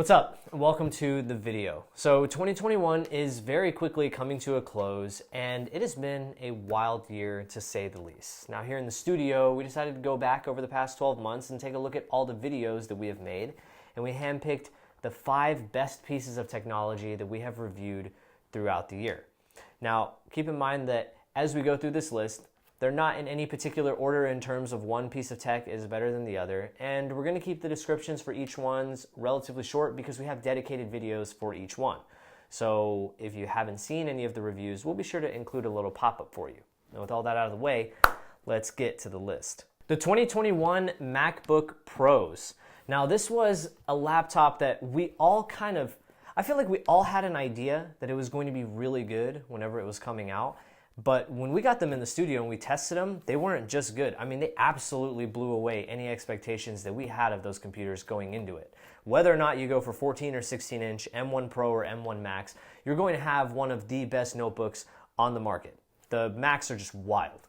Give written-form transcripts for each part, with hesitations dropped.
What's up? Welcome to the video. So 2021 is very quickly coming to a close, and it has been a wild year to say the least. Now here in the studio, we decided to go back over the past 12 months and take a look at all the videos that we have made, and we handpicked the 5 best pieces of technology that we have reviewed throughout the year. Now, keep in mind that as we go through this list, they're not in any particular order in terms of one piece of tech is better than the other, and we're going to keep the descriptions for each one's relatively short because we have dedicated videos for each one. So if you haven't seen any of the reviews, we'll be sure to include a little pop-up for you. Now with all that out of the way, let's get to the list. The 2021 MacBook Pros. Now this was a laptop that I feel like we all had an idea that it was going to be really good whenever it was coming out. But when we got them in the studio and we tested them, they weren't just good. I mean, they absolutely blew away any expectations that we had of those computers going into it. Whether or not you go for 14 or 16 inch M1 Pro or M1 Max, you're going to have one of the best notebooks on the market. The Macs are just wild.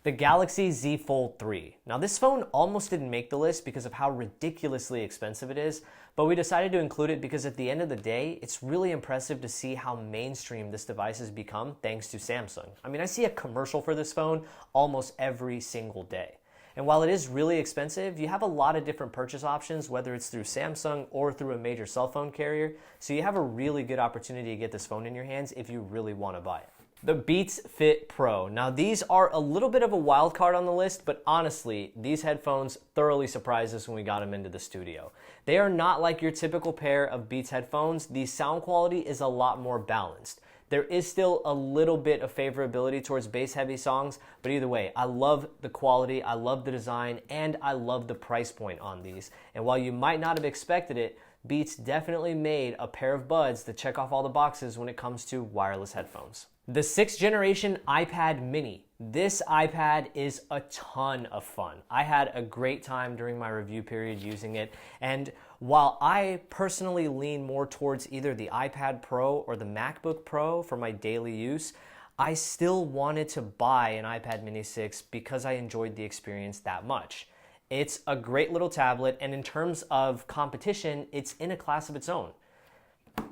The Galaxy Z Fold 3. Now this phone almost didn't make the list because of how ridiculously expensive it is, but we decided to include it because at the end of the day, it's really impressive to see how mainstream this device has become thanks to Samsung. I mean, I see a commercial for this phone almost every single day. And while it is really expensive, you have a lot of different purchase options, whether it's through Samsung or through a major cell phone carrier, so you have a really good opportunity to get this phone in your hands if you really want to buy it. The Beats Fit Pro. Now these are a little bit of a wild card on the list, but honestly, these headphones thoroughly surprised us when we got them into the studio. They are not like your typical pair of Beats headphones. The sound quality is a lot more balanced. There is still a little bit of favorability towards bass-heavy songs, but either way, I love the quality, I love the design, and I love the price point on these. And while you might not have expected it, Beats definitely made a pair of buds that check off all the boxes when it comes to wireless headphones. The 6th generation iPad mini. This iPad is a ton of fun. I had a great time during my review period using it, and while I personally lean more towards either the iPad Pro or the MacBook Pro for my daily use, I still wanted to buy an iPad mini 6 because I enjoyed the experience that much. It's a great little tablet, and in terms of competition, it's in a class of its own,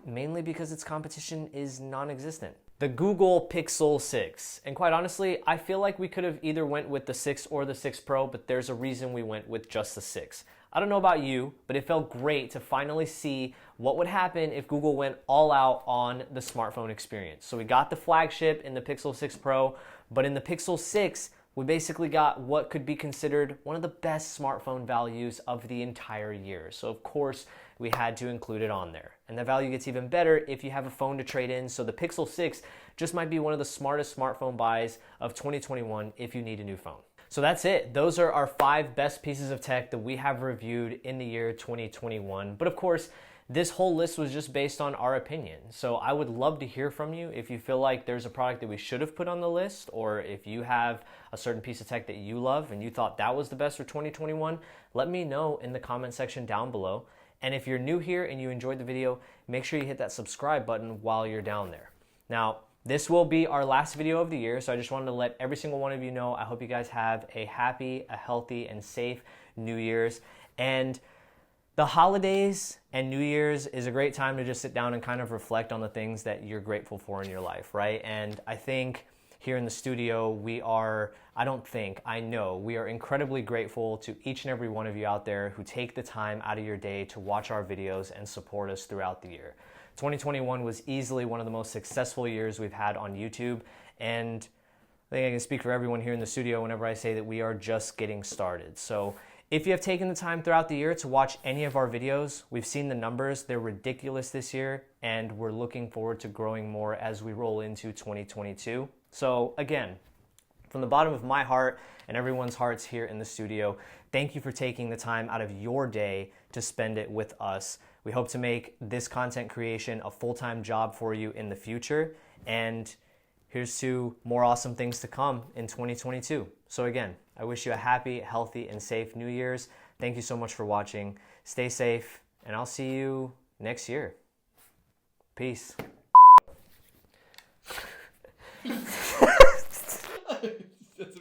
mainly because its competition is non-existent. The Google Pixel 6. And quite honestly, I feel like we could have either went with the 6 or the 6 Pro, but there's a reason we went with just the 6. I don't know about you, but it felt great to finally see what would happen if Google went all out on the smartphone experience. So we got the flagship in the Pixel 6 Pro, but in the Pixel 6, we basically got what could be considered one of the best smartphone values of the entire year. So of course, we had to include it on there. And the value gets even better if you have a phone to trade in. So the Pixel 6 just might be one of the smartest smartphone buys of 2021 if you need a new phone. So that's it. Those are our 5 best pieces of tech that we have reviewed in the year 2021. But of course, this whole list was just based on our opinion. So I would love to hear from you if you feel like there's a product that we should have put on the list, or if you have a certain piece of tech that you love and you thought that was the best for 2021, let me know in the comment section down below. And if you're new here and you enjoyed the video, make sure you hit that subscribe button while you're down there. Now, this will be our last video of the year, so I just wanted to let every single one of you know, I hope you guys have a happy, a healthy, and safe New Year's. And the holidays and New Year's is a great time to just sit down and kind of reflect on the things that you're grateful for in your life, right? And I think here in the studio, I know we are incredibly grateful to each and every one of you out there who take the time out of your day to watch our videos and support us throughout the year. 2021 was easily one of the most successful years we've had on YouTube, and I think I can speak for everyone here in the studio whenever I say that we are just getting started. So if you have taken the time throughout the year to watch any of our videos, we've seen the numbers, they're ridiculous this year, and we're looking forward to growing more as we roll into 2022. So again, from the bottom of my heart and everyone's hearts here in the studio, thank you for taking the time out of your day to spend it with us. We hope to make this content creation a full-time job for you in the future, and here's to more awesome things to come in 2022. So again, I wish you a happy, healthy, and safe New Year's. Thank you so much for watching. Stay safe, and I'll see you next year. Peace.